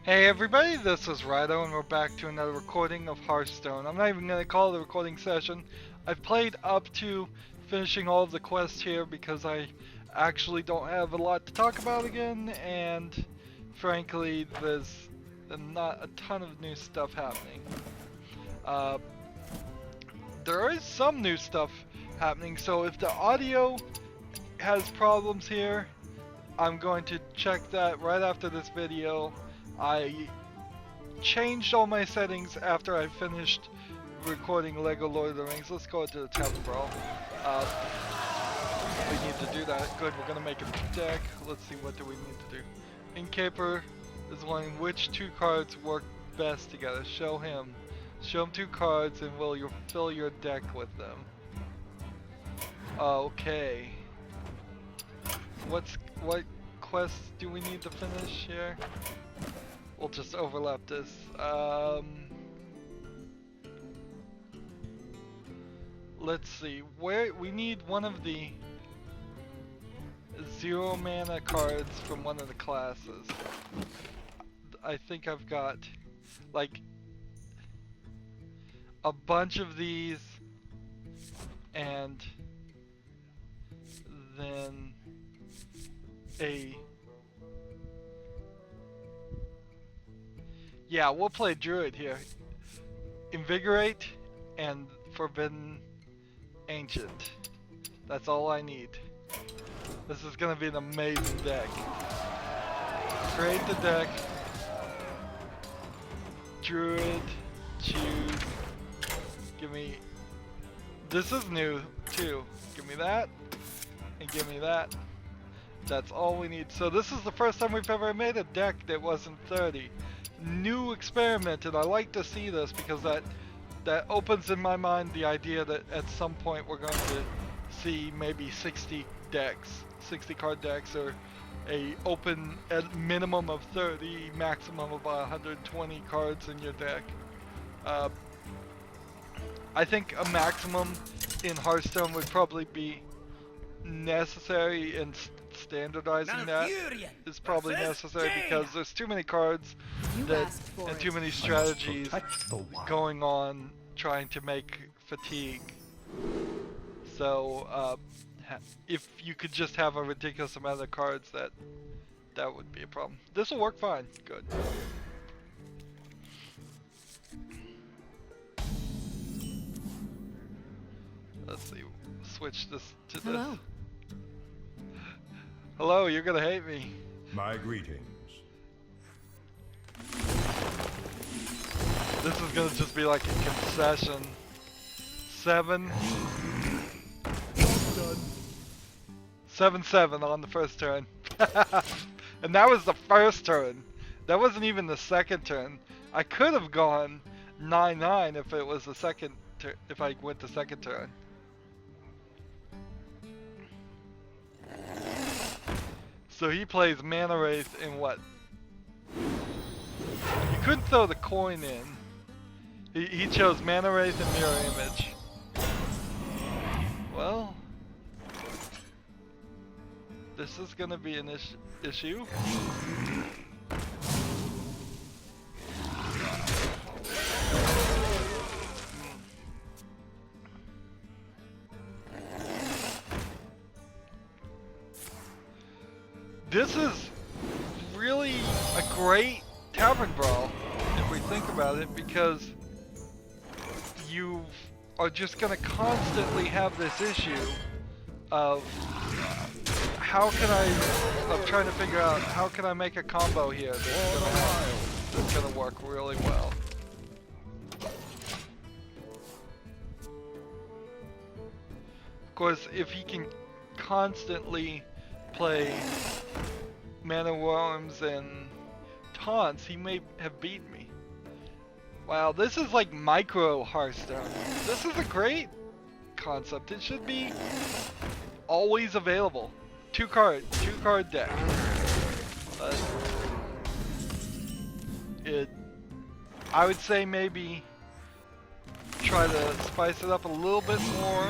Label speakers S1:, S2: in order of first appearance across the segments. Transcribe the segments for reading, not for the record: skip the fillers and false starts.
S1: Hey everybody, this is Rydo and we're back to another recording of Hearthstone. I'm not even going to call it a recording session. I've played up to finishing all of the quests here because I actually don't have a lot to talk about again, and frankly there's not a ton of new stuff happening. There is some new stuff happening, so if the audio has problems here, I'm going to check that right after this video. I changed all my settings after I finished recording Lego Lord of the Rings. Let's go into the Tavern Brawl. We need to do that. Good, we're gonna make a deck. Let's see, what do we need to do? Innkeeper is wondering which two cards work best together. Show him. Show him two cards and will you fill your deck with them. Okay. What quests do we need to finish here? We'll just overlap this. Let's see. Where we need one of the 0 mana cards from one of the classes. I think I've got like a bunch of these, and then yeah, we'll play Druid here. Invigorate and Forbidden Ancient. That's all I need. This is gonna be an amazing deck. Create the deck. Druid. Choose. Give me... This is new too. Give me that. And give me that. That's all we need. So this is the first time we've ever made a deck that wasn't 30. New experiment, and I like to see this because that opens in my mind the idea that at some point we're going to see maybe 60 decks, 60 card decks, or a open at minimum of 30, maximum of 120 cards in your deck. I think a maximum in Hearthstone would probably be necessary, and standardizing that is probably necessary because there's too many cards and too many strategies going on trying to make fatigue. So if you could just have a ridiculous amount of cards, that would be a problem. This will work fine. Good. Let's see. Switch this to this. Hello, you're gonna hate me.
S2: My greetings.
S1: This is gonna just be like a concession. 7. 7/7 on the first turn. And that was the first turn. That wasn't even the second turn. I could have gone 9/9 if it was the second turn, if I went the second turn. So he plays Mana Wraith in what? You couldn't throw the coin in. He chose Mana Wraith and Mirror Image. Well, this is gonna be an issue. This is really a great Tavern Brawl, if we think about it, because you are just going to constantly have this issue of how can of trying to figure out how can I make a combo here that's going to work really well. Of course, if he can constantly play Mana Worms and Taunts, he may have beat me. Wow, this is like micro Hearthstone. This is a great concept. It should be always available. Two card deck. I would say maybe try to spice it up a little bit more,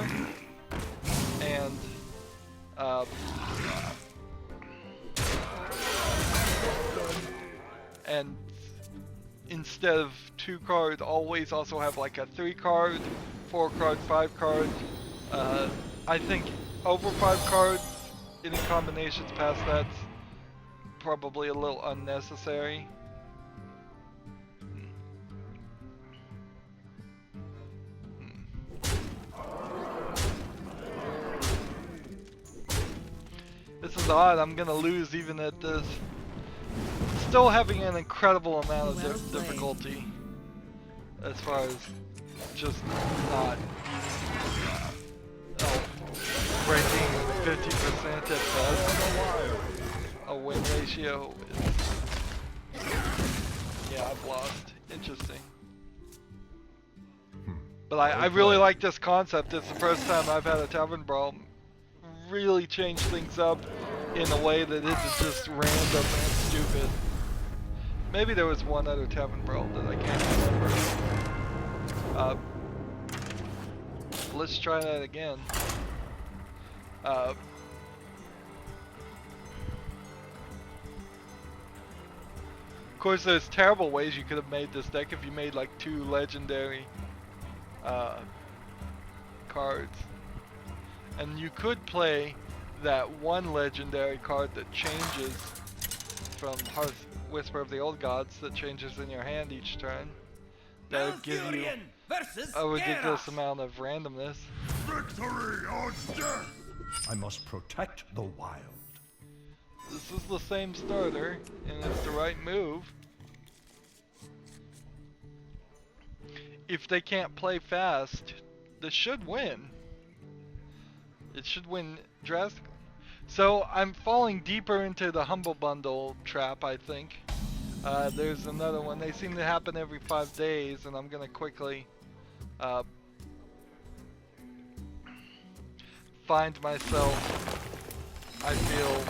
S1: and and instead of 2 card, always also have like a 3 card, 4 card, 5 card. I think over 5 cards, any combinations past that's probably a little unnecessary. This is odd, I'm gonna lose even at this. Still having an incredible amount of difficulty as far as just not breaking 50% at best. A win ratio is, yeah, I've lost. Interesting. But I really like this concept. It's the first time I've had a tavern brawl really change things up in a way that isn't just random and stupid. Maybe there was one other tavern brawl that I can't remember. Let's try that again. Of course, there's terrible ways you could have made this deck if you made like 2 legendary cards. And you could play that 1 legendary card that changes from Whisper of the Old Gods that changes in your hand each turn. That would give you a ridiculous amount of randomness.
S2: Victory or death! I must protect the wild.
S1: This is the same starter, and it's the right move. If they can't play fast, this should win. It should win drastically. So I'm falling deeper into the Humble Bundle trap, I think. There's another one. They seem to happen every 5 days, and I'm gonna quickly find myself, I feel,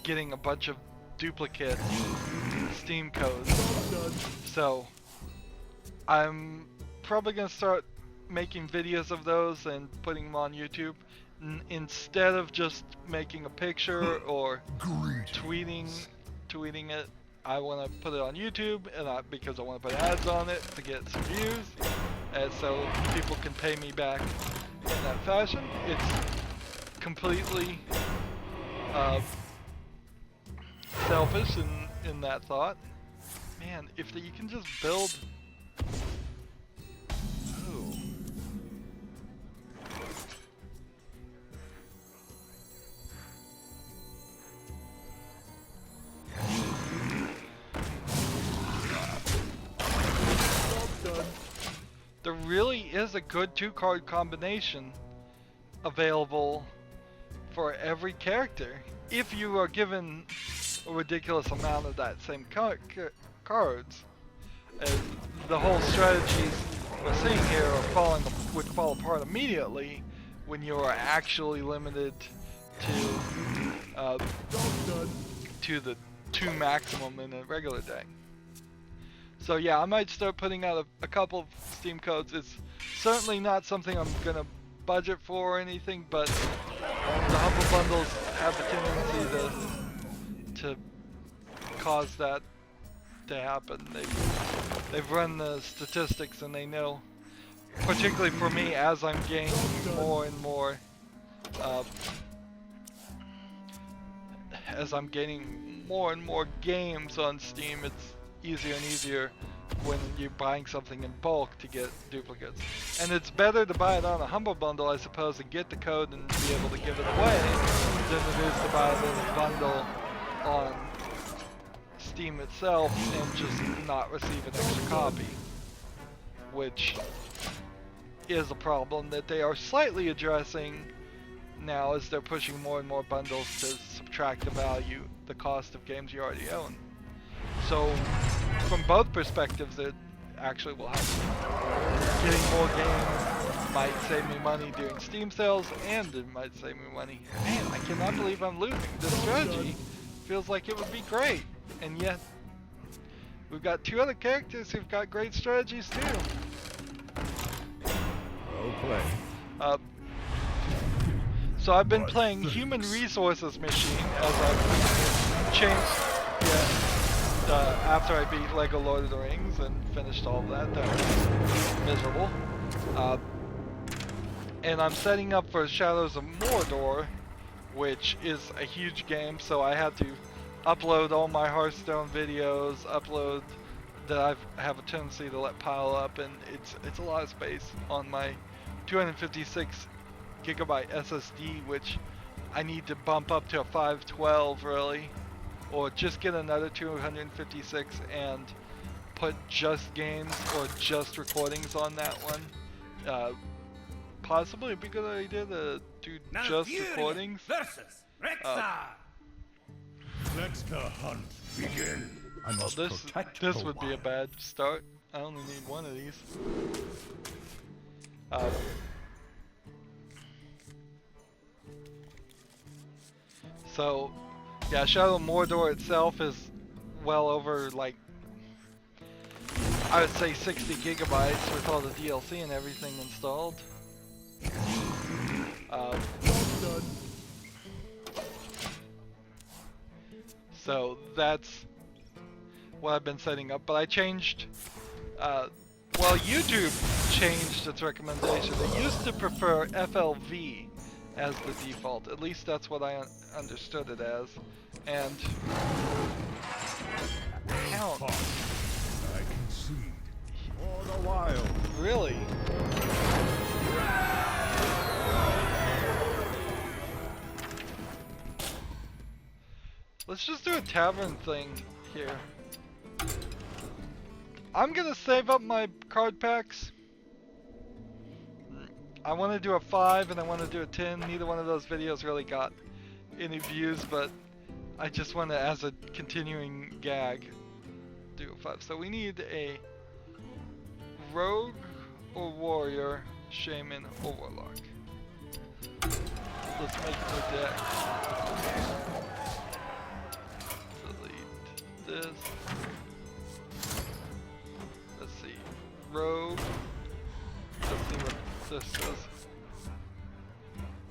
S1: getting a bunch of duplicate Steam codes. So I'm probably gonna start making videos of those and putting them on YouTube instead of just making a picture or tweeting it. I want to put it on YouTube, and because I want to put ads on it to get some views, and so people can pay me back in that fashion. It's completely selfish in that thought. Man, if you can just build. There really is a good 2-card combination available for every character if you are given a ridiculous amount of that same cards. The whole strategies we're seeing here would fall apart immediately when you are actually limited to the 2 maximum in a regular deck. So yeah, I might start putting out a couple of Steam codes. It's certainly not something I'm gonna budget for or anything, but the Humble Bundles have a tendency to cause that to happen. They've run the statistics and they know, particularly for me, as I'm gaining more and more, as I'm gaining more and more games on Steam, it's easier and easier when you're buying something in bulk to get duplicates. And it's better to buy it on a Humble Bundle, I suppose, and get the code and be able to give it away than it is to buy it in a bundle on Steam itself and just not receive an extra copy, which is a problem that they are slightly addressing now as they're pushing more and more bundles to subtract the cost of games you already own. So from both perspectives, it actually will help. Getting more games might save me money during Steam sales, and it might save me money. Man, I cannot believe I'm losing. This strategy feels like it would be great, and yet we've got 2 other characters who've got great strategies too.
S2: Well played.
S1: So I've been playing Human Resources Machine as I've changed. Yeah. after I beat Lego Lord of the Rings and finished all of that. That was miserable. And I'm setting up for Shadows of Mordor, which is a huge game, so I had to upload all my Hearthstone videos, upload that I have a tendency to let pile up, and it's a lot of space on my 256 gigabyte SSD, which I need to bump up to a 512 really, or just get another 256 and put just games or just recordings on that one. Possibly it'd be a good idea to do just recordings.
S2: Let the hunt begin. I must protect
S1: this
S2: the
S1: would be a
S2: wild.
S1: bad start. I only need one of these. So, yeah, Shadow of Mordor itself is well over, like, I would say 60 gigabytes with all the DLC and everything installed. So that's what I've been setting up, but I changed, well, YouTube changed its recommendation. They used to prefer FLV as the default. At least that's what I understood it as. And count.
S2: I concede. For the wild.
S1: Really? Let's just do a tavern thing here. I'm gonna save up my card packs. I want to do a 5 and I want to do a 10. Neither one of those videos really got any views, but I just want to, as a continuing gag, do a 5. So we need a rogue or warrior, shaman or warlock. Let's make a deck. Delete this. Let's see. Rogue. Let's see what this is.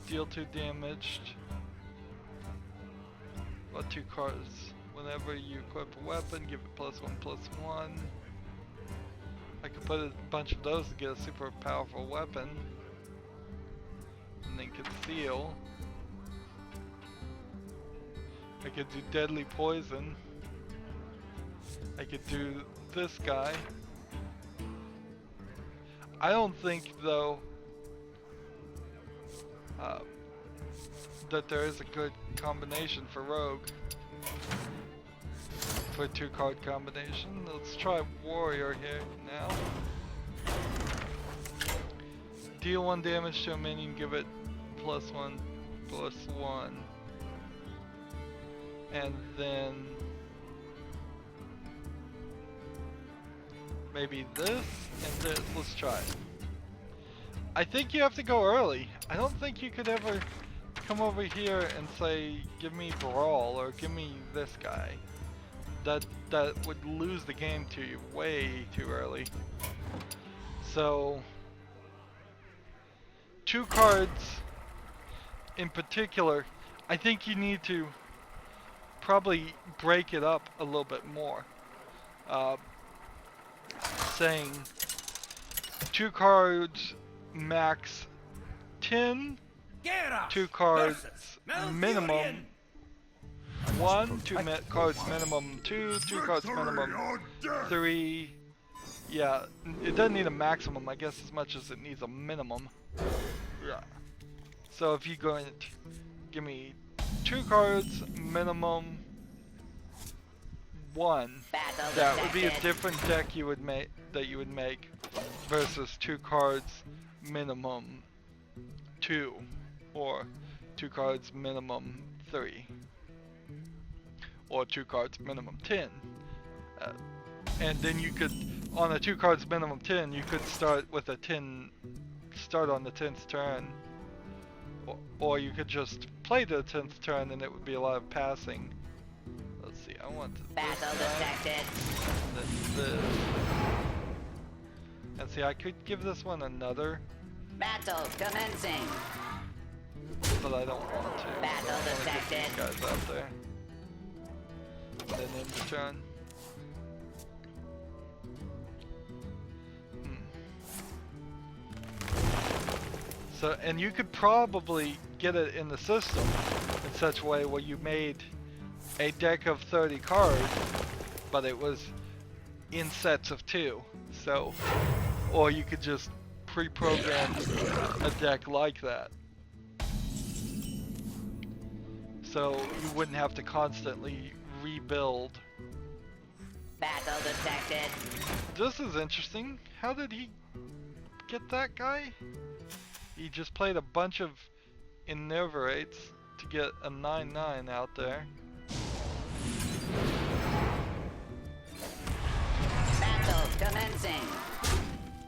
S1: Deal 2 damage. About 2 cards. Whenever you equip a weapon, give it +1/+1. I could put a bunch of those to get a super powerful weapon. And then conceal. I could do deadly poison. I could do this guy. I don't think, though, that there is a good combination for rogue. For a 2-card combination. Let's try warrior here now. Deal 1 damage to a minion, give it +1/+1. And then maybe this and this. Let's try it. I think you have to go early. I don't think you could ever come over here and say, give me Brawl or give me this guy. That would lose the game to you way too early. So 2 cards in particular, I think you need to probably break it up a little bit more. Saying 2 cards max 10, 2 cards minimum 1, 2 cards minimum 2, 2 cards minimum 3. Yeah, it doesn't need a maximum, I guess, as much as it needs a minimum. Yeah. So if you go and give me 2 cards minimum 1, that would be a different deck you would make versus 2 cards minimum 2 or 2 cards minimum 3 or 2 cards minimum 10. And then you could, on a 2 cards minimum 10, you could start with a 10, start on the 10th turn, or you could just play the 10th turn and it would be a lot of passing. Let's see, I want
S3: battle detected.
S1: And then this. And see, I could give this one another,
S3: Battle commencing.
S1: but I don't want to.
S3: Battle
S1: So I wanna get
S3: detected.
S1: these guys out there. And then end the turn. So, and you could probably get it in the system in such a way where you made a deck of 30 cards, but it was in sets of 2. So, or you could just pre-program a deck like that. So you wouldn't have to constantly rebuild.
S3: Battle detected.
S1: This is interesting. How did he get that guy? He just played a bunch of Enervates to get a 9/9 out there.
S3: Battle commencing.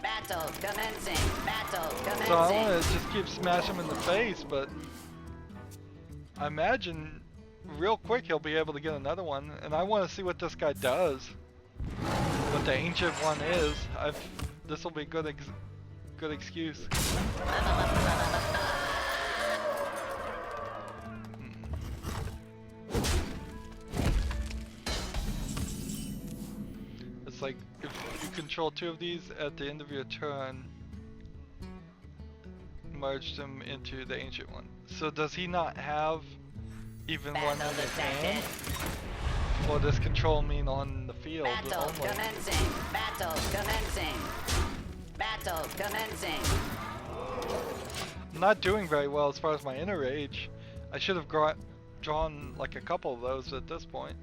S3: Battle commencing. Battle commencing.
S1: So I want to just keep smashing him in the face, but I imagine real quick he'll be able to get another one, and I want to see what this guy does. What the ancient one is. This will be a good excuse. It's like if you control 2 of these at the end of your turn, merge them into the ancient one. So does he not have even one in his hand? Or does control mean on the field
S3: Battle
S1: only?
S3: commencing. Battle commencing. Battle commencing.
S1: I'm not doing very well as far as my inner rage. I should have drawn like a couple of those at this point.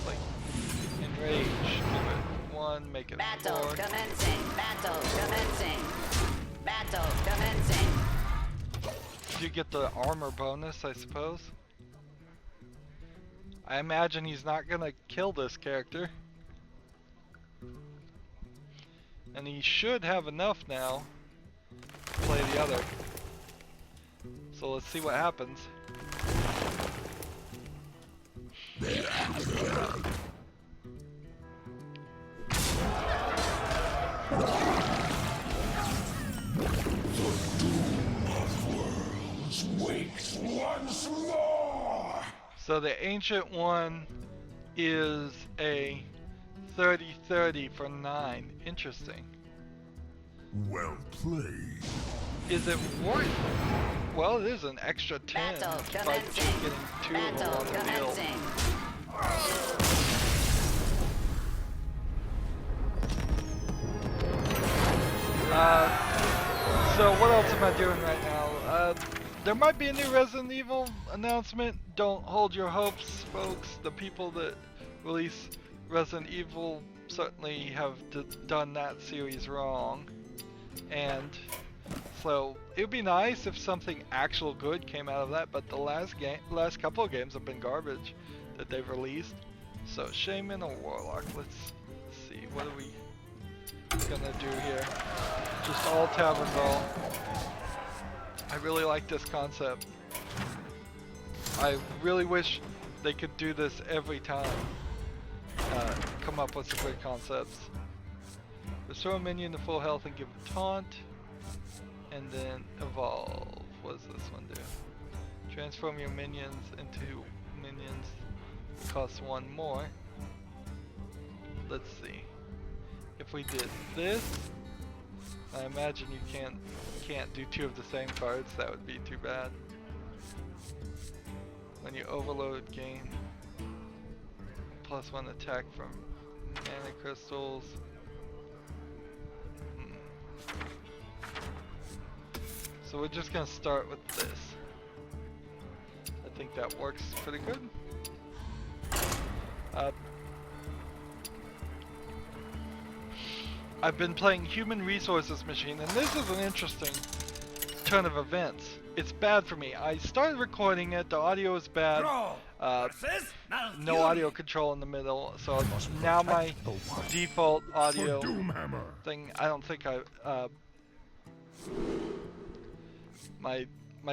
S1: Like, enrage, give it 1, make it
S3: Battle
S1: 4.
S3: commencing. Battle commencing. Battle commencing.
S1: You get the armor bonus, I suppose. I imagine he's not gonna kill this character. And he should have enough now to play the other. So let's see what happens.
S2: Wakes once more.
S1: So the ancient one is a 30/30 for 9. Interesting.
S2: Well played.
S1: Is it worth? Well, it is an extra 10
S3: Battle
S1: by just
S3: commencing.
S1: getting 2 of them
S3: Battle
S1: on the field.
S3: commencing.
S1: So what else am I doing right now? There might be a new Resident Evil announcement. Don't hold your hopes, folks. The people that release Resident Evil certainly have done that series wrong. And so it would be nice if something actual good came out of that, but the last couple of games have been garbage that they've released. So Shaman or Warlock, let's see, what are we gonna do here? Just all tavern brawl. I really like this concept. I really wish they could do this every time. Come up with some great concepts. Restore a minion to full health and give a taunt. And then evolve. What does this one do? Transform your minions into minions. It costs 1 more. Let's see. If we did this, I imagine you can't do 2 of the same cards. That would be too bad. When you overload, gain +1 attack from mana crystals. So we're just gonna start with this. I think that works pretty good. I've been playing Human Resources Machine, and this is an interesting turn of events. It's bad for me. I started recording it, the audio is bad. No audio control in the middle, so now my default audio thing, I don't think my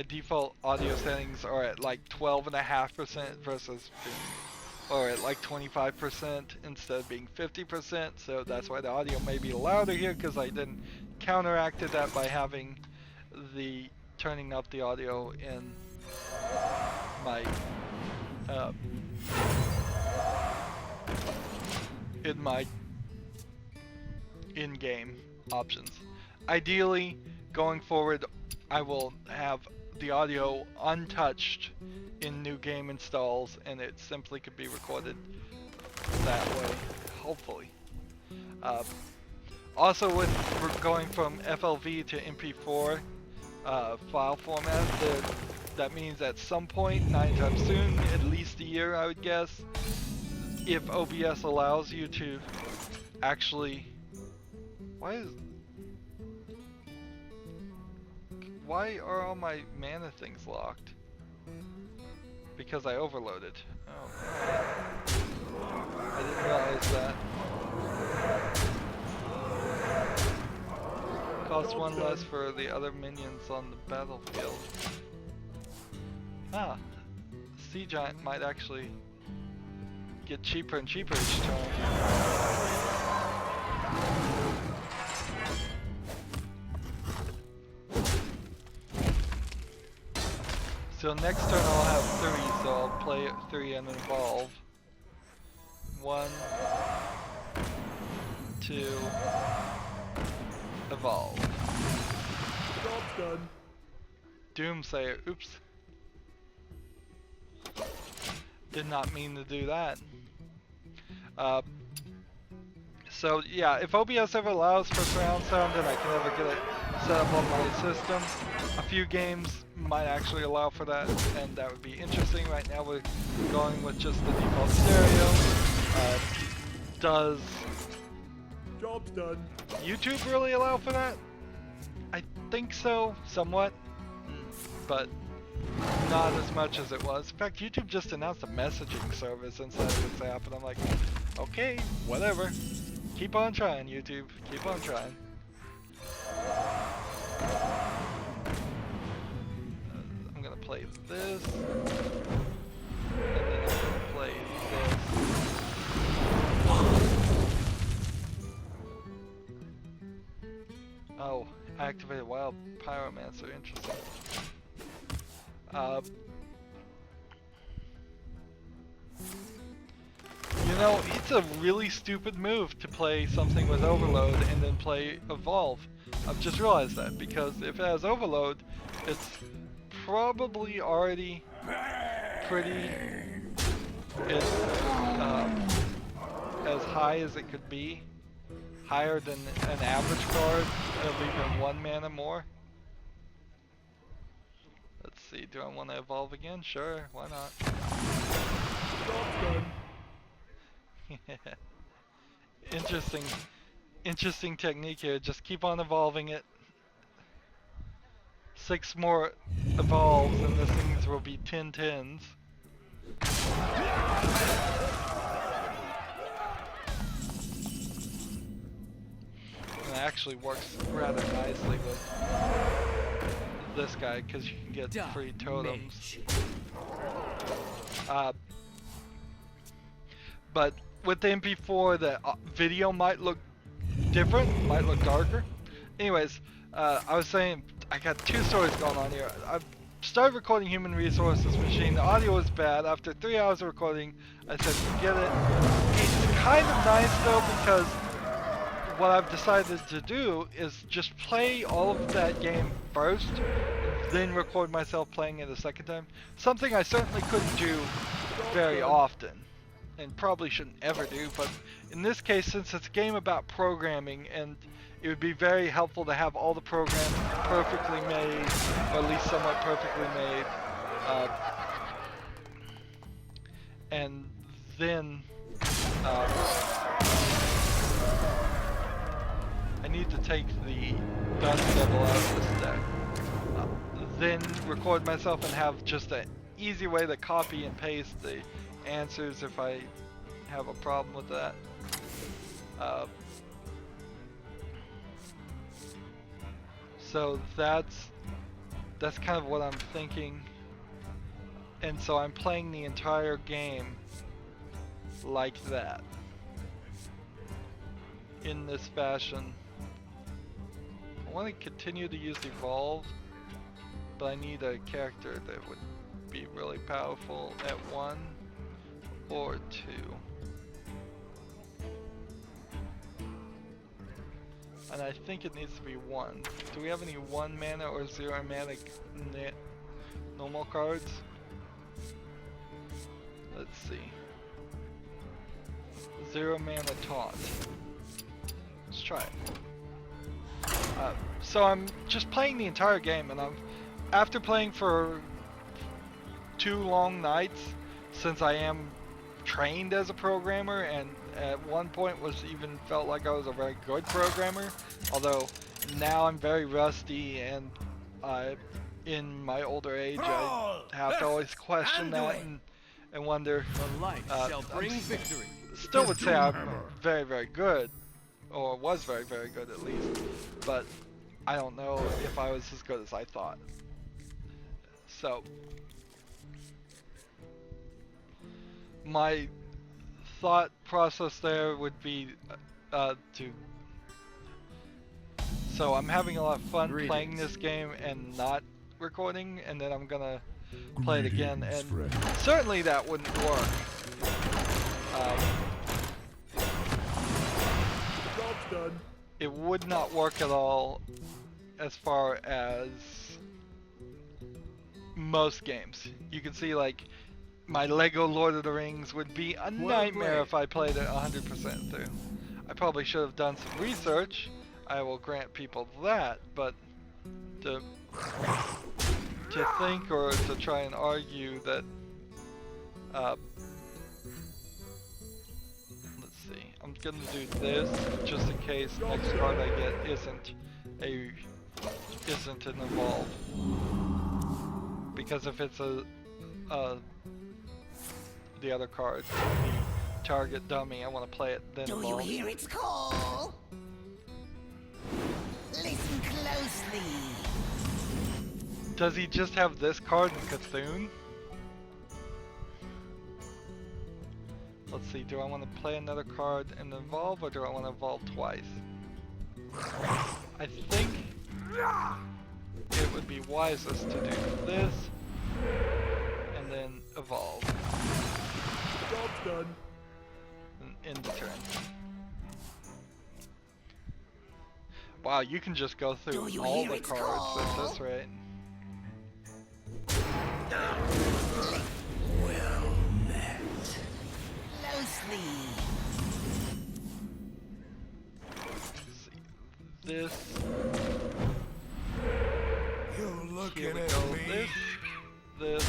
S1: default audio settings are at like 12.5% versus or at like 25% instead of being 50%, so that's why the audio may be louder here, because I then counteracted that by having the turning up the audio in my in-game options. Ideally, going forward, I will have the audio untouched in new game installs, and it simply could be recorded that way, hopefully. Also, with going from FLV to MP4 file format, that means at some point, 9 times soon, at least a year I would guess, if OBS allows you to actually... Why are all my mana things locked? Because I overloaded. Oh, I didn't realize that. Costs 1 less for the other minions on the battlefield. Ah, Sea Giant might actually get cheaper and cheaper each time. So next turn I'll have 3, so I'll play 3 and evolve. 1, 2, evolve.
S4: Job's done.
S1: Doomsayer, oops. Did not mean to do that. So yeah, if OBS ever allows for surround sound and I can ever get it set up on my system, a few games might actually allow for that, and that would be interesting. Right now we're going with just the default stereo. Does
S4: Job's done.
S1: YouTube really allow for that? I think so, somewhat, but not as much as it was. In fact, YouTube just announced a messaging service inside of this app, and I'm like, okay, whatever. Keep on trying, YouTube. Keep on trying. I'm gonna play this, and then I'm gonna play this. Oh, activated wild pyromancer, interesting. You know, it's a really stupid move to play something with overload and then play evolve. I've just realized that, because if it has overload, it's probably already pretty as high as it could be. Higher than an average card of even 1 mana more. Let's see, do I want to evolve again? Sure, why not? Interesting technique here. Just keep on evolving it. 6 more evolves and this thing will be 10 10s. And it actually works rather nicely with this guy because you can get free totems. But with the MP4, the video might look different, might look darker. Anyways, I was saying I got 2 stories going on here. I've started recording Human Resources Machine. The audio was bad. After 3 hours of recording, I said forget it. It's kind of nice though, because what I've decided to do is just play all of that game first, then record myself playing it a second time. Something I certainly couldn't do very often, and probably shouldn't ever do, but in this case, since it's a game about programming, and it would be very helpful to have all the programs perfectly made, or at least somewhat perfectly made, and then I need to take the Dust Devil out of this deck, then record myself and have just an easy way to copy and paste the answers if I have a problem with that. So that's kind of what I'm thinking, and so I'm playing the entire game like that, in this fashion. I want to continue to use Evolve, but I need a character that would be really powerful at 1 or 2. And I think it needs to be 1. Do we have any 1 mana or 0 mana normal cards? Let's see. 0 mana taunt. Let's try it. So I'm just playing the entire game, and after playing for 2 long nights, since I am trained as a programmer, and at one point felt like I was a very good programmer, although now I'm very rusty, and in my older age I have to always question that and wonder.
S5: The light shall bring victory.
S1: Still would say I'm very, very good, or was very, very good at least, but I don't know if I was as good as I thought. So my thought process there would be so I'm having a lot of fun playing this game and not recording, and then I'm gonna play it again, and certainly that wouldn't work.
S4: Job's done.
S1: It would not work at all as far as most games. You can see, like, my Lego Lord of the Rings would be a nightmare if I played it 100% through. I probably should have done some research. I will grant people that, but to think or to try and argue that let's see, I'm gonna do this just in case next card I get isn't an evolve, because if it's the other card, the target dummy, I want to play it then
S3: Do
S1: evolve.
S3: you hear its call? Listen closely.
S1: Does he just have this card in Cthulhu? Let's see, do I want to play another card and evolve, or do I want to evolve twice? I think it would be wisest to do this and then evolve
S4: Job's done.
S1: and end the turn. Wow, you can just go through all the cards at this rate.
S3: Well met. Closely.
S1: Let's see. This.
S2: You're looking
S1: Here we
S2: at
S1: go.
S2: me.
S1: This.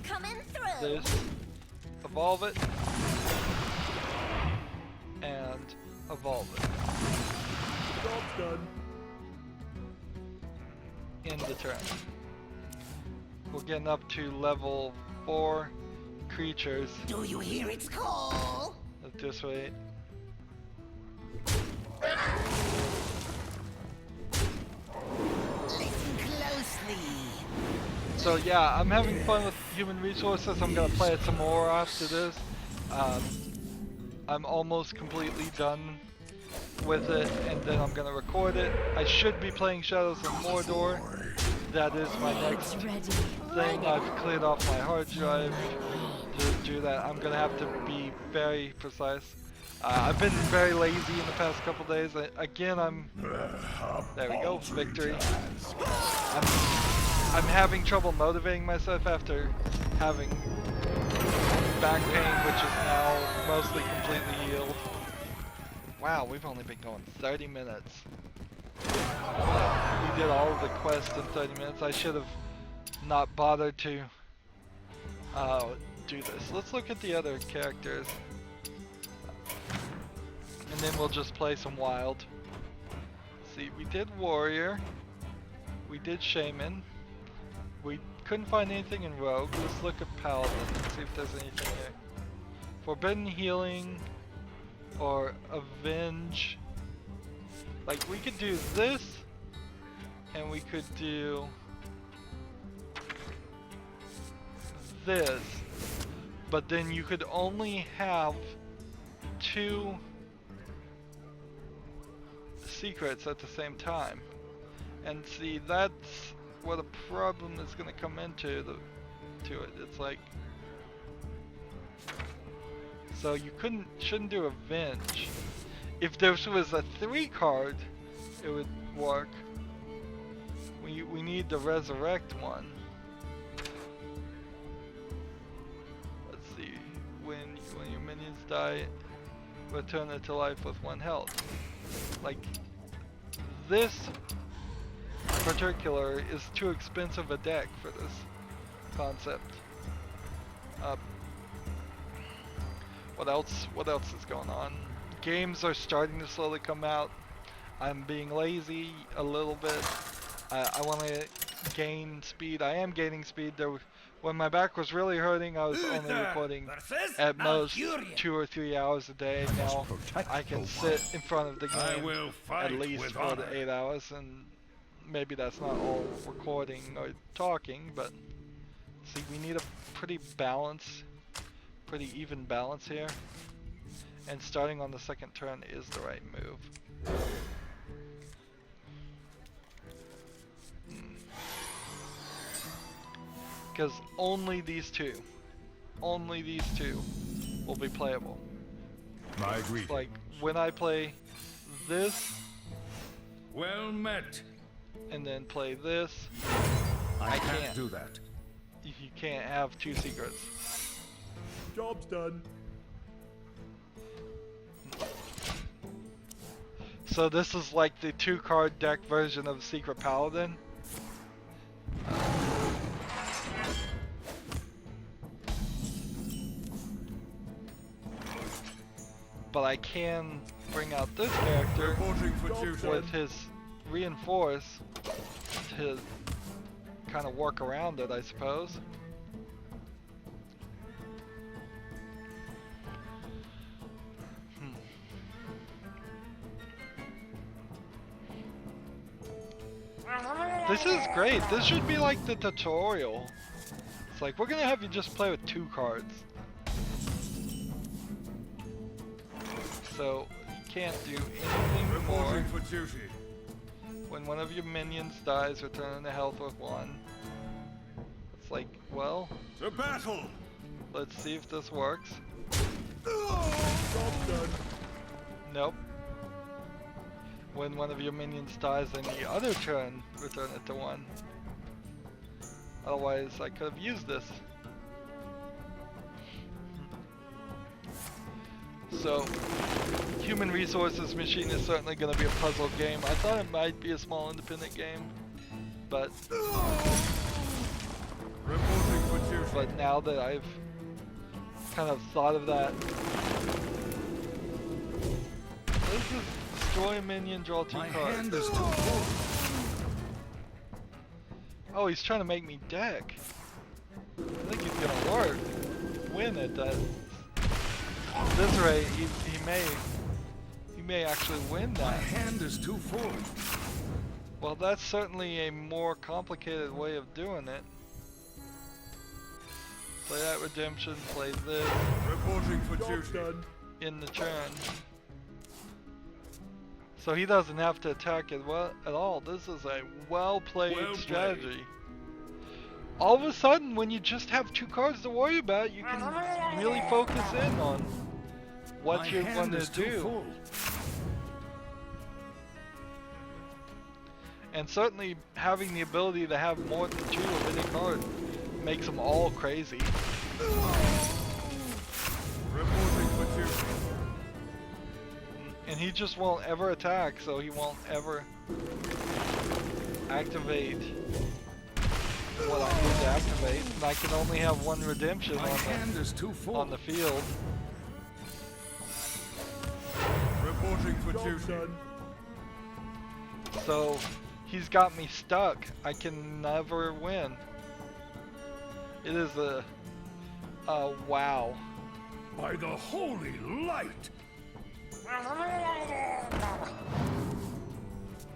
S3: Coming through.
S1: This. Evolve it. And evolve it.
S4: Job's done.
S1: End the turn. We're getting up to level 4 creatures
S3: Do you hear its call?
S1: at this rate.
S3: Listen closely.
S1: So yeah, I'm having fun with human resources. I'm gonna play it some more after this. I'm almost completely done with it, and then I'm gonna record it. I should be playing Shadows of Mordor. That is my next thing. I've cleared off my hard drive to do that. I'm gonna have to be very precise. I've been very lazy in the past couple days. Again, there we go, victory. I'm having trouble motivating myself after having back pain, which is now mostly completely healed. Wow, we've only been going 30 minutes. We did all of the quests in 30 minutes. I should have not bothered to do this. Let's look at the other characters. And then we'll just play some wild. See, we did warrior. We did shaman. We couldn't find anything in rogue. Let's look at paladin and see if there's anything here. Forbidden healing or avenge. Like, we could do this, and we could do this, but then you could only have 2 secrets at the same time, And see, that's where the problem is going to come into to it. It's like, so you shouldn't do Avenge. If this was a 3 card, it would work. We need the Resurrect one. Let's see, when your minions die, return it to life with 1 health. Like, this particular is too expensive a deck for this concept. What else is going on? Games are starting to slowly come out. I'm being lazy a little bit. I want to gain speed. I am gaining speed. When my back was really hurting, I was only recording at most 2 or 3 hours a day. Now I can sit in front of the game at least 4 to 8 hours, and maybe that's not all recording or talking, but see, we need a pretty even balance here, and starting on the 2nd turn is the right move. Because only these two will be playable.
S2: My greetings.
S1: Like, when I play this,
S2: Well met.
S1: and then play this,
S2: I
S1: can't.
S2: can't do that.
S1: you can't have 2 secrets.
S4: Job's done.
S1: So this is like the 2-card deck version of Secret Paladin. But I can bring out this character
S2: Reporting for duty.
S1: with his Reinforce to kind of work around it, I suppose. This is great. This should be like the tutorial. It's like, we're gonna have you just play with 2 cards. So, you can't do anything more.
S2: Reporting for duty.
S1: When one of your minions dies, return the health with 1. It's like, well,
S2: To battle.
S1: let's see if this works.
S4: Job's done.
S1: Nope. When one of your minions dies on the other turn, return it to 1. Otherwise, I could have used this. So, Human Resources Machine is certainly going to be a puzzle game. I thought it might be a small independent game, but
S2: Reporting for duty.
S1: but now that I've kind of thought of that, this is destroy a minion, draw 2
S2: My
S1: cards.
S2: hand is too full.
S1: Oh, he's trying to make me deck. I think he's gonna work. Win at that. At this rate, he may actually win
S2: My
S1: that.
S2: hand is too full.
S1: Well, that's certainly a more complicated way of doing it. Play that redemption, play this
S2: Reporting for
S4: Job's
S2: duty.
S4: done.
S1: in the turn. So he doesn't have to attack it at all. This is a well-played
S2: Well played.
S1: strategy. All of a sudden, when you just have 2 cards to worry about, you can really focus in on what
S2: My
S1: you're
S2: hand
S1: going to
S2: is too
S1: do.
S2: full.
S1: And certainly having the ability to have more than 2 of any card makes them all crazy.
S2: Reporting for duty.
S1: And he just won't ever attack, so he won't ever activate what I need to activate. And I can only have 1 redemption
S2: My hand is too full.
S1: on the field.
S2: Reporting for
S4: Job's
S2: duty.
S4: done.
S1: So he's got me stuck. I can never win. It is a wow.
S2: By the holy light.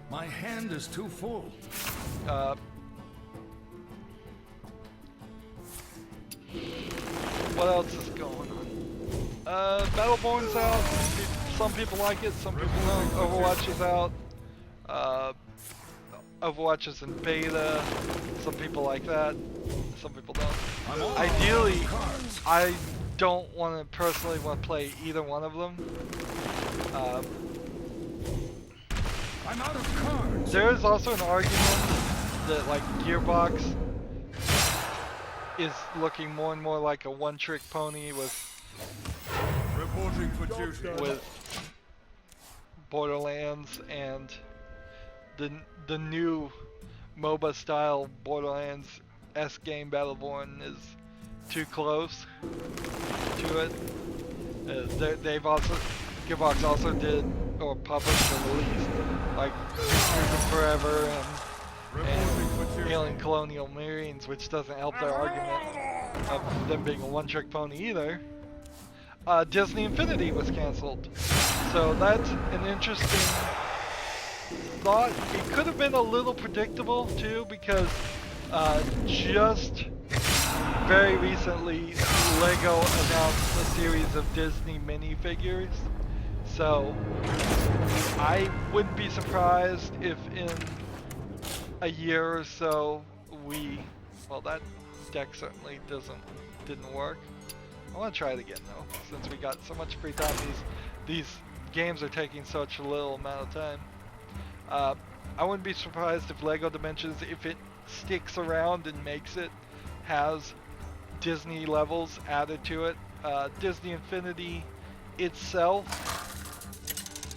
S2: My hand is too full.
S1: What else is going on? Battleborn's out. Some people like it, some people don't. Overwatch is out. Overwatch is in beta. Some people like that. Some people don't. Ideally, I don't personally want to play either one of them.
S2: I'm out of cards.
S1: There is also an argument that like Gearbox is looking more and more like a one-trick pony with Borderlands, and the new MOBA style Borderlands-esque game Battleborn is too close to it. They've also, Gearbox also did or published or released like Forever and Alien Colonial Marines, which doesn't help their argument of them being a one-trick pony either. Disney Infinity was cancelled, so that's an interesting thought. It could have been a little predictable too, because just very recently LEGO announced a series of Disney minifigures, so I wouldn't be surprised if in a year or so well, that deck certainly didn't work. I want to try it again though, since we got so much free time. These games are taking such a little amount of time. I wouldn't be surprised if LEGO Dimensions, if it sticks around and makes it, has Disney levels added to it. Disney Infinity itself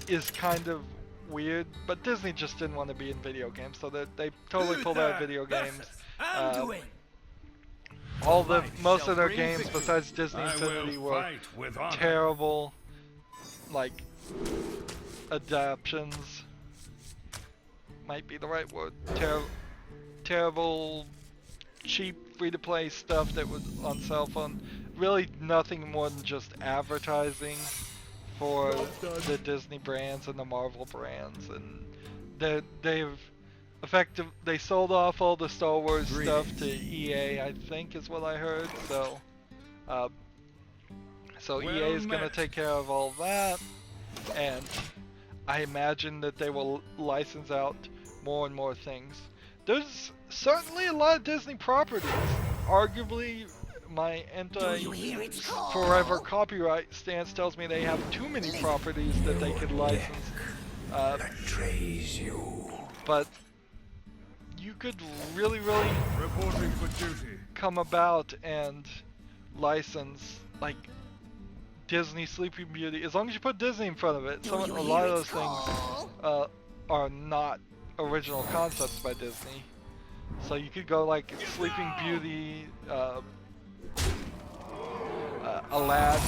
S1: is kind of weird, but Disney just didn't want to be in video games, so they totally pulled out of video games. Most of their games besides Disney Infinity were terrible, like, adaptions, might be the right word, terrible, cheap, free-to-play stuff that was on cell phone. Really nothing more than just advertising for the Disney brands and the Marvel brands, and they sold off all the Star Wars stuff to EA, I think is what I heard. So EA is gonna take care of all that, and I imagine that they will license out more and more things. There's certainly a lot of Disney properties. Arguably, my anti-forever copyright stance tells me they have too many properties that they could license. But you could really come about and license, like, Disney Sleeping Beauty, as long as you put Disney in front of it. A lot of those things are not original concepts by Disney. So you could go like Sleeping Beauty, Aladdin.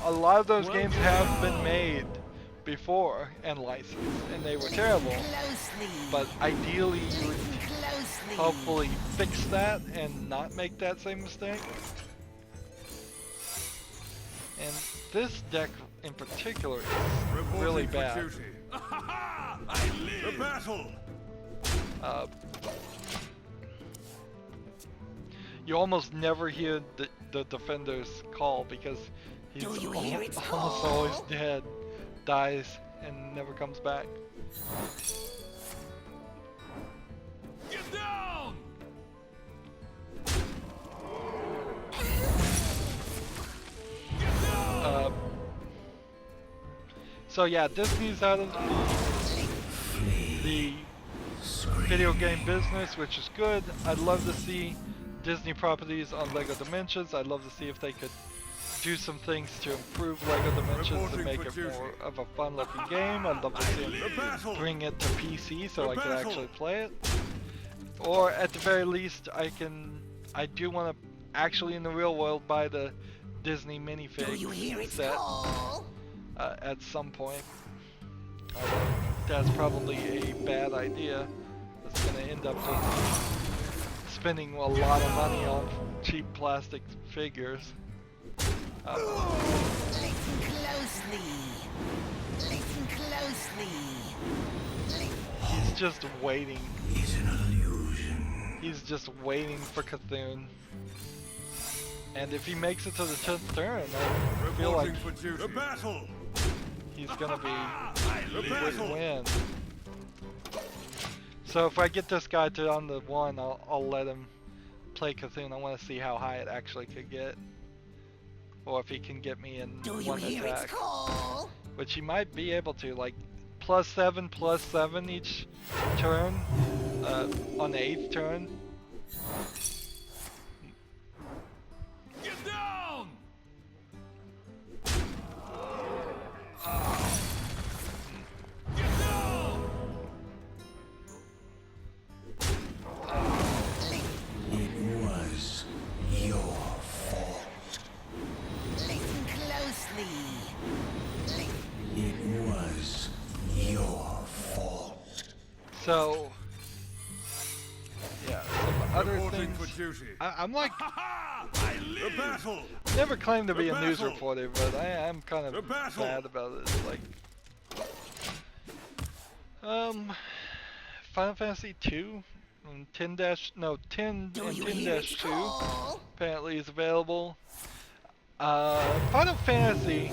S1: A lot of those games have been made before and licensed, and they were terrible. But ideally, you would hopefully fix that and not make that same mistake. And this deck in particular is really bad. You almost never hear the defender's call because he's almost always dead, dies, and never comes back.
S5: Get down!
S1: So yeah, Disney's out of the video game business, which is good. I'd love to see Disney properties on LEGO Dimensions. I'd love to see if they could do some things to improve LEGO Dimensions and make it more of a fun-looking game. I'd love to see them bring it to PC so I could actually play it. Or at the very least, I do want to actually in the real world buy the Disney minifig set at some point. That's probably a bad idea. It's going to end up just spending a lot of money on cheap plastic figures.
S3: Listen closely. Listen closely.
S1: He's just waiting.
S2: It's an illusion.
S1: He's just waiting for Cthulhu. And if he makes it to the 10th turn, I feel like he's gonna be, he would win. So if I get this guy to on the 1, I'll let him play Cthulhu. I want to see how high it actually could get. Or if he can get me in
S3: Do you
S1: one
S3: hear
S1: attack.
S3: its call?
S1: Which he might be able to, like +7/+7 each turn on the 8th turn.
S5: Get down! Get down!
S3: It was your fault. Listen closely. It was your fault.
S1: So, yeah, some other
S2: Reporting
S1: things.
S2: for duty.
S1: I'm like,
S5: Ha! I
S2: The
S5: live!
S2: battle.
S1: never claimed to be
S2: The
S1: a news
S2: battle.
S1: reporter, but I am kind
S2: The
S1: of
S2: battle.
S1: bad about it. Like, Final Fantasy 2, 10 and
S3: Do you hear its
S1: 10-2
S3: call?
S1: apparently is available. Final Fantasy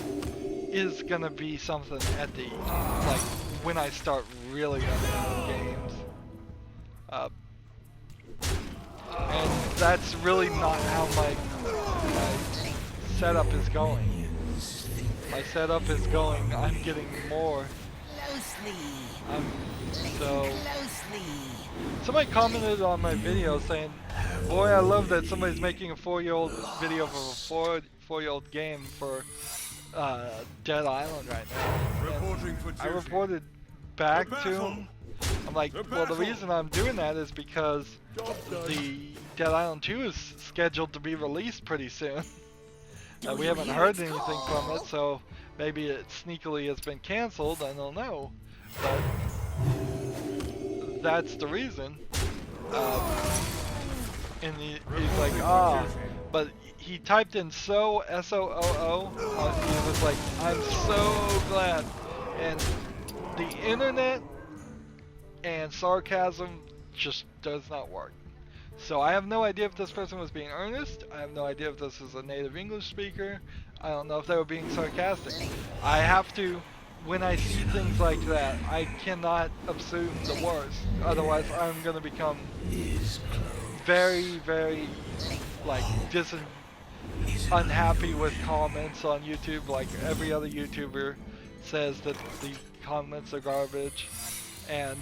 S1: is gonna be something at the like when I start really running games. And that's really not how my setup is going. My setup is going, I'm getting more.
S3: Closely.
S1: So,
S3: Closely.
S1: somebody commented on my video saying, boy, I love that somebody's making a 4-year-old video of a 4-year-old game for Dead Island right now.
S2: Reporting for
S1: And I
S2: duty.
S1: reported back
S2: The
S1: to
S2: battle.
S1: him. I'm like,
S2: The
S1: well, the
S2: battle.
S1: reason I'm doing that is because
S4: Job's done.
S1: the Dead Island 2 is scheduled to be released pretty soon.
S3: Do
S1: We
S3: you
S1: haven't
S3: hear
S1: heard
S3: its
S1: anything
S3: call?
S1: from it, so maybe it sneakily has been canceled, I don't know. But that's the reason. And he's like, but he typed in S-O-O-O. He was like, I'm so glad. And the internet and sarcasm just does not work. So I have no idea if this person was being earnest. I have no idea if this is a native English speaker. I don't know if they were being sarcastic. I have to, when I see things like that, I cannot assume the worst. Otherwise, I'm going to become very, very, like, unhappy with comments on YouTube. Like every other YouTuber says that the comments are garbage. And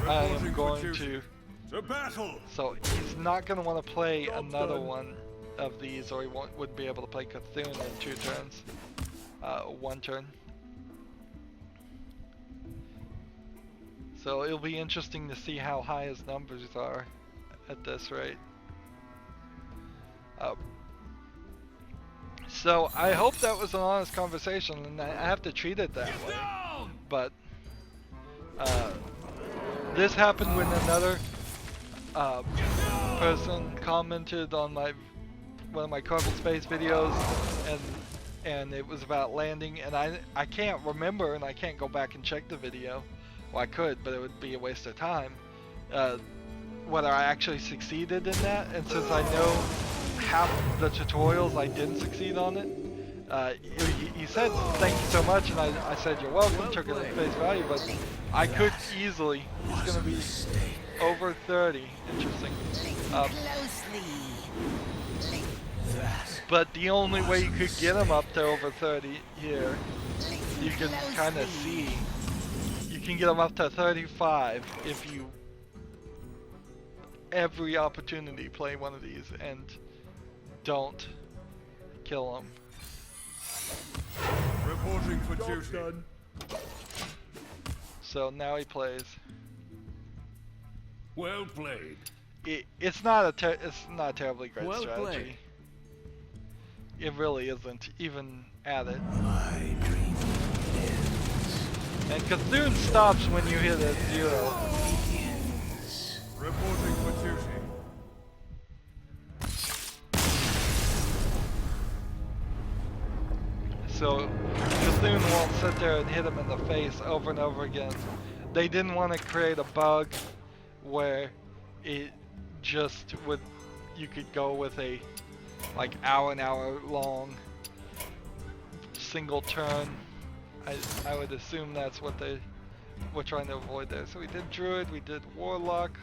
S1: I am
S2: Reporting for
S1: going
S2: duty.
S1: to...
S2: The battle.
S1: So he's not going to want to play
S4: Job's
S1: another
S4: done.
S1: one of these, or he wouldn't be able to play Cthulhu in 2 turns. 1 turn. So it'll be interesting to see how high his numbers are at this rate. So I hope that was an honest conversation, and I have to treat it that
S5: Get
S1: way.
S5: down!
S1: But this happened when another person commented on one of my Kerbal Space videos, and it was about landing, and I can't remember, and I can't go back and check the video. Well, I could, but it would be a waste of time. Whether I actually succeeded in that, and since I know half the tutorials I didn't succeed on it, he said thank you so much, and I said you're welcome, took it at face value, but I could easily, it's going to be over 30, interesting.
S3: Closely.
S1: But the only way you could get him up to over 30 here, you can kind of see, you can get him up to 35 if you every opportunity play one of these and don't kill him.
S2: Reporting for
S4: Job's
S2: duty.
S4: done.
S1: So now he plays.
S5: Well played.
S1: It's not a terribly great
S5: Well
S1: strategy.
S5: played.
S1: It really isn't, even at it. And Cthulhu stops when you hit a 0.
S2: Reporting for duty.
S1: So Cthulhu won't sit there and hit him in the face over and over again. They didn't want to create a bug where it just would, you could go with a like hour long single turn. I would assume that's what they we're trying to avoid there. So we did druid, we did warlock.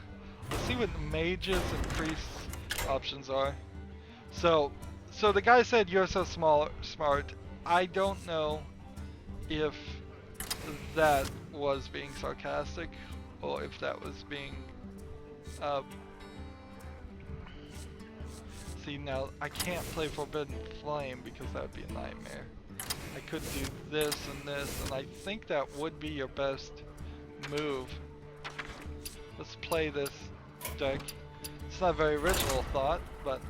S1: Let's see what the mages and priests options are. So the guy said you're so smart. I don't know if that was being sarcastic or if that was being see, now I can't play Forbidden Flame because that would be a nightmare. I could do this and this, and I think that would be your best move. Let's play this deck. It's not a very original thought, but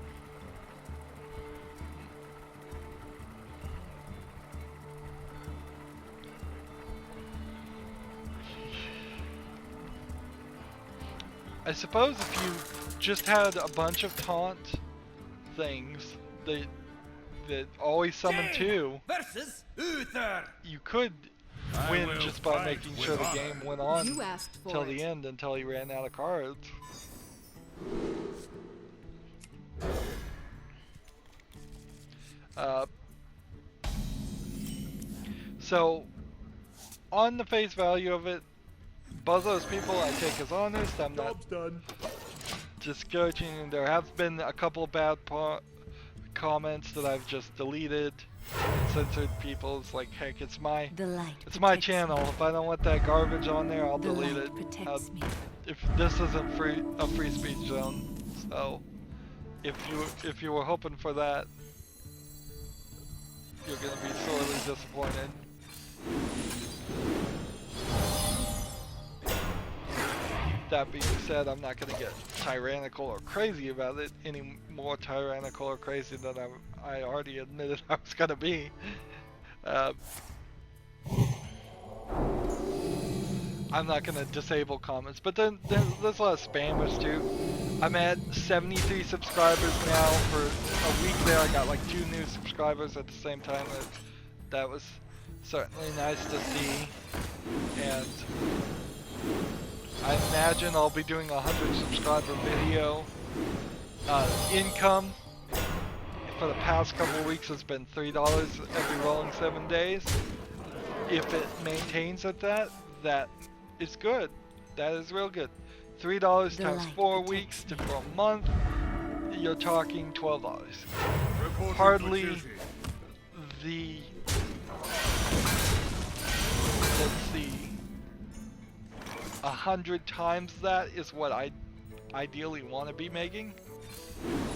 S1: I suppose if you just had a bunch of taunt things that always summon two,
S3: versus Uther.
S1: you could
S5: I
S1: win
S5: will
S1: just by
S5: fight
S1: making
S5: with
S1: sure the
S5: honor.
S1: game went on
S6: You asked for
S1: till
S6: it.
S1: the end until he ran out of cards. So, on the face value of it, both those people I take as honest. I'm not
S4: Job's done.
S1: discouraging. There have been a couple bad comments that I've just deleted, censored people. It's like, heck, it's my my channel. If I don't want that garbage on there, I'll delete it. If this isn't a free speech zone, so if you were hoping for that, you're gonna be sorely disappointed. That being said, I'm not gonna get tyrannical or crazy about it, any more tyrannical or crazy than I already admitted I was gonna be. I'm not gonna disable comments, but then there's a lot of spammers too. I'm at 73 subscribers now. For a week there, I got like 2 new subscribers at the same time. That was certainly nice to see, and I imagine I'll be doing a 100 subscriber video. Income for the past couple of weeks has been $3 every rolling 7 days. If it maintains at that is good. That is real good. $3 times 4 weeks for a month, you're talking $12.
S5: Reporting
S1: Hardly
S5: for duty.
S1: the, let's see, 100 times that is what I ideally want to be making.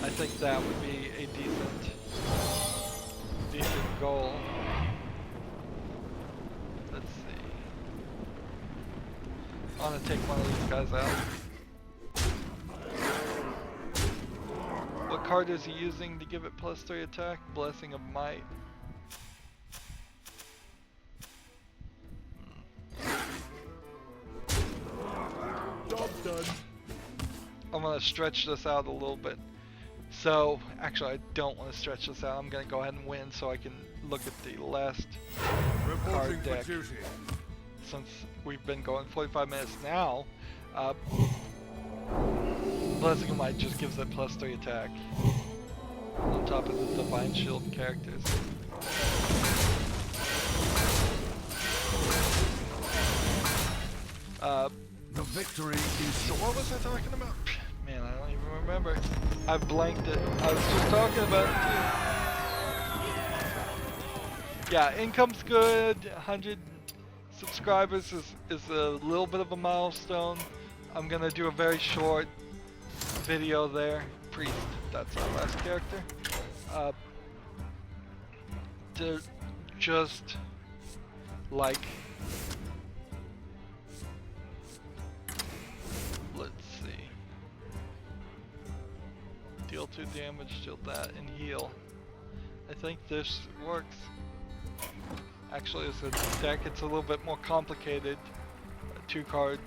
S1: I think that would be a decent goal. Let's see. I want to take one of these guys out. What card is he using to give it +3 attack? Blessing of Might.
S4: Job's done.
S1: I'm gonna stretch this out a little bit. So, actually I don't want to stretch this out. I'm gonna go ahead and win so I can look at the last
S5: Reporting
S1: card
S5: for
S1: deck.
S5: duty.
S1: Since we've been going 45 minutes now, Blessing of Might just gives it +3 attack on top of the Divine Shield characters.
S2: The victory is
S1: So what was I talking about? Man, I don't even remember. I blanked it. I was just talking about it too. Yeah, income's good. 100 subscribers is a little bit of a milestone. I'm gonna do a very short video there. Priest, that's our last character. To just like, let's see, deal 2 damage, deal that, and heal. I think this works. Actually, as a deck, it's a little bit more complicated. A 2-card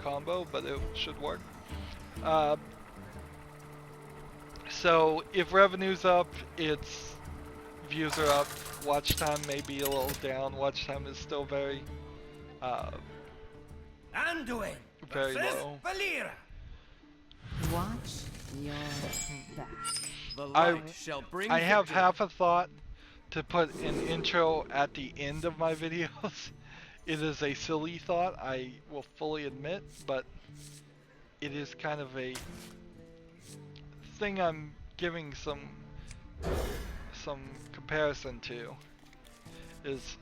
S1: combo, but it should work. So if revenue's up, its views are up. Watch time may be a little down. Watch time is still very
S3: Anduin
S1: very
S3: versus
S1: low.
S3: Valera.
S6: Watch your back.
S3: The
S1: I-
S3: light shall bring
S1: I have
S3: victory.
S1: half a thought to put an intro at the end of my videos It is a silly thought, I will fully admit, but it is kind of a thing I'm giving some comparison to, is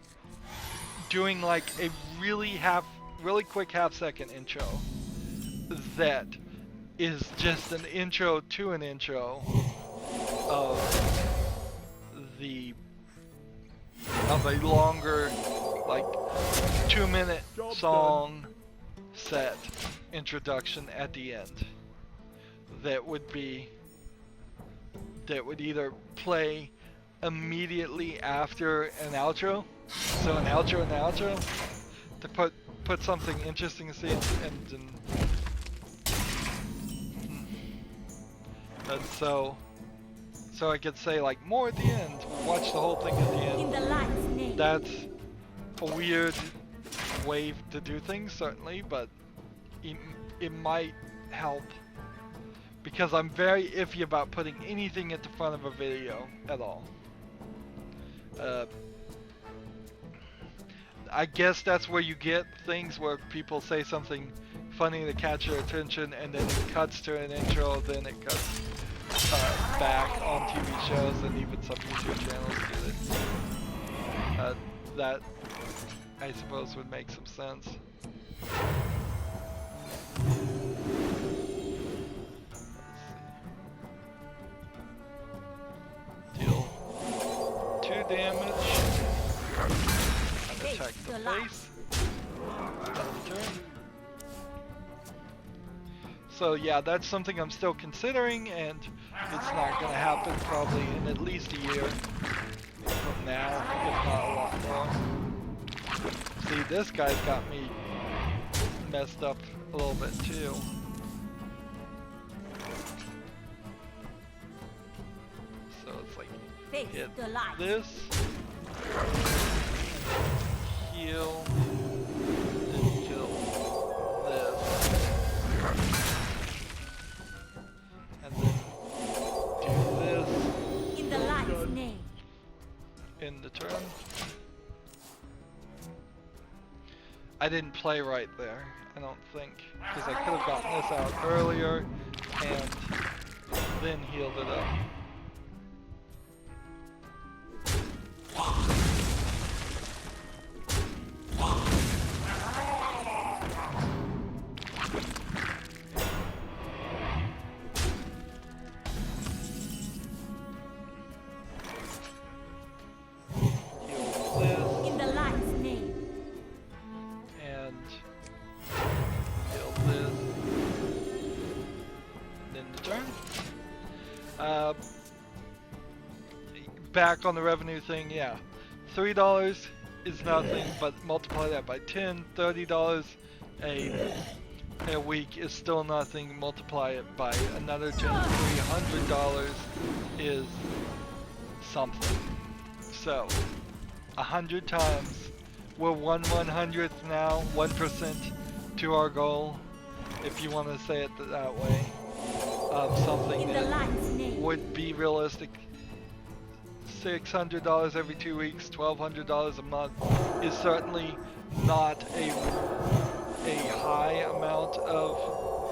S1: doing like a really quick half-second intro that is just an intro to an intro of a longer, like 2-minute song set introduction at the end that would either play immediately after an outro, so an outro and outro, to put something interesting to see, and so I could say like more at the end, watch the whole thing at the end.
S6: In the light's name.
S1: That's a weird way to do things, certainly, but it might help, because I'm very iffy about putting anything at the front of a video at all. I guess that's where you get things where people say something funny to catch your attention, and then it cuts to an intro, then it cuts back on TV shows, and even some YouTube channels do it. That, I suppose, would make some sense. Deal 2 damage. Attack the face. Turn. So yeah, that's something I'm still considering, and it's not going to happen probably in at least a year from now, if not a lot more. See, this guy's got me messed up a little bit too. So it's like hit this, heal, then kill this, and then do this
S6: In the light's name.
S1: in the turn. I didn't play right there, I don't think, because I could have gotten this out earlier and then healed it up.
S6: In the light's name.
S1: And heal this. Then the turn. Back on the revenue thing, yeah. $3 is nothing, but multiply that by 10, $30 a week is still nothing. Multiply it by another 10, $300 is something. So 100 times, we're 1/100th now, 1% to our goal, if you want to say it that way, of something
S6: In the
S1: that
S6: light's name.
S1: would be realistic. $600 every 2 weeks, $1,200 a month is certainly not a high amount of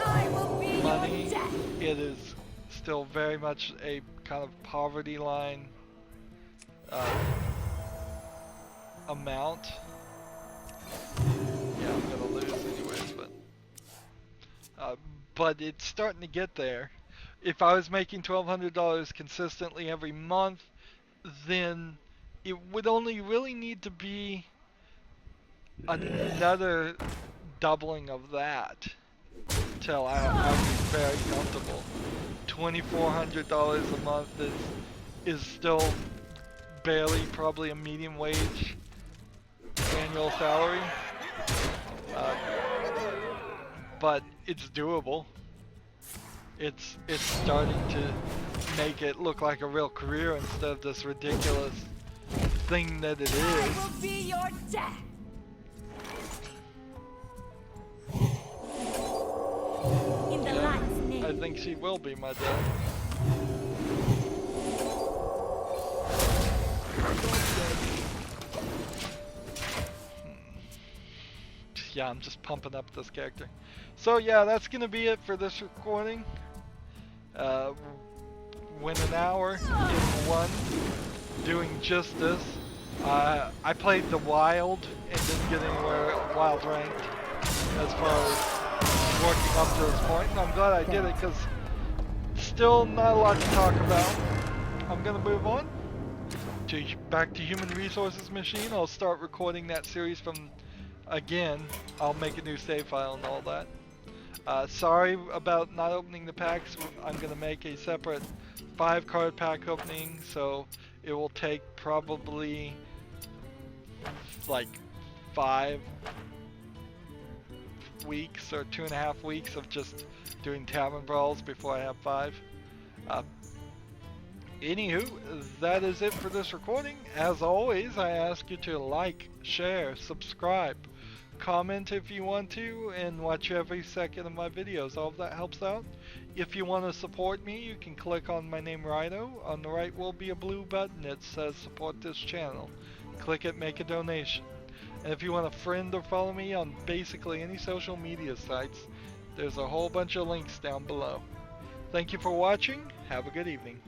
S6: I will be
S1: money.
S6: your death.
S1: It is still very much a kind of poverty line amount. Yeah, I'm gonna lose anyways, but it's starting to get there. If I was making $1,200 consistently every month, then it would only really need to be another doubling of that till I would be very comfortable. $2,400 a month is still barely probably a medium wage annual salary, but it's doable. It's starting to make it look like a real career instead of this ridiculous thing that it
S6: I
S1: is.
S6: will be your death. In the light's name.
S1: I think she will be my death. Yeah, I'm just pumping up this character. So yeah, that's gonna be it for this recording. Win an hour in one doing just this. I played the wild and didn't get anywhere wild ranked as far as working up to this point. And I'm glad I did it because still not a lot to talk about. I'm gonna move on to back to Human Resources Machine. I'll start recording that series from again. I'll make a new save file and all that. Sorry about not opening the packs. I'm gonna make a separate 5-card pack opening, so it will take probably like 5 weeks or 2.5 weeks of just doing tavern brawls before I have 5. Anywho, that is it for this recording. As always, I ask you to like, share, subscribe, comment if you want to, and watch every second of my videos. All of that helps out. If you want to support me, you can click on my name, Rydo. On the right will be a blue button that says support this channel. Click it, make a donation. And if you want to friend or follow me on basically any social media sites, there's a whole bunch of links down below. Thank you for watching. Have a good evening.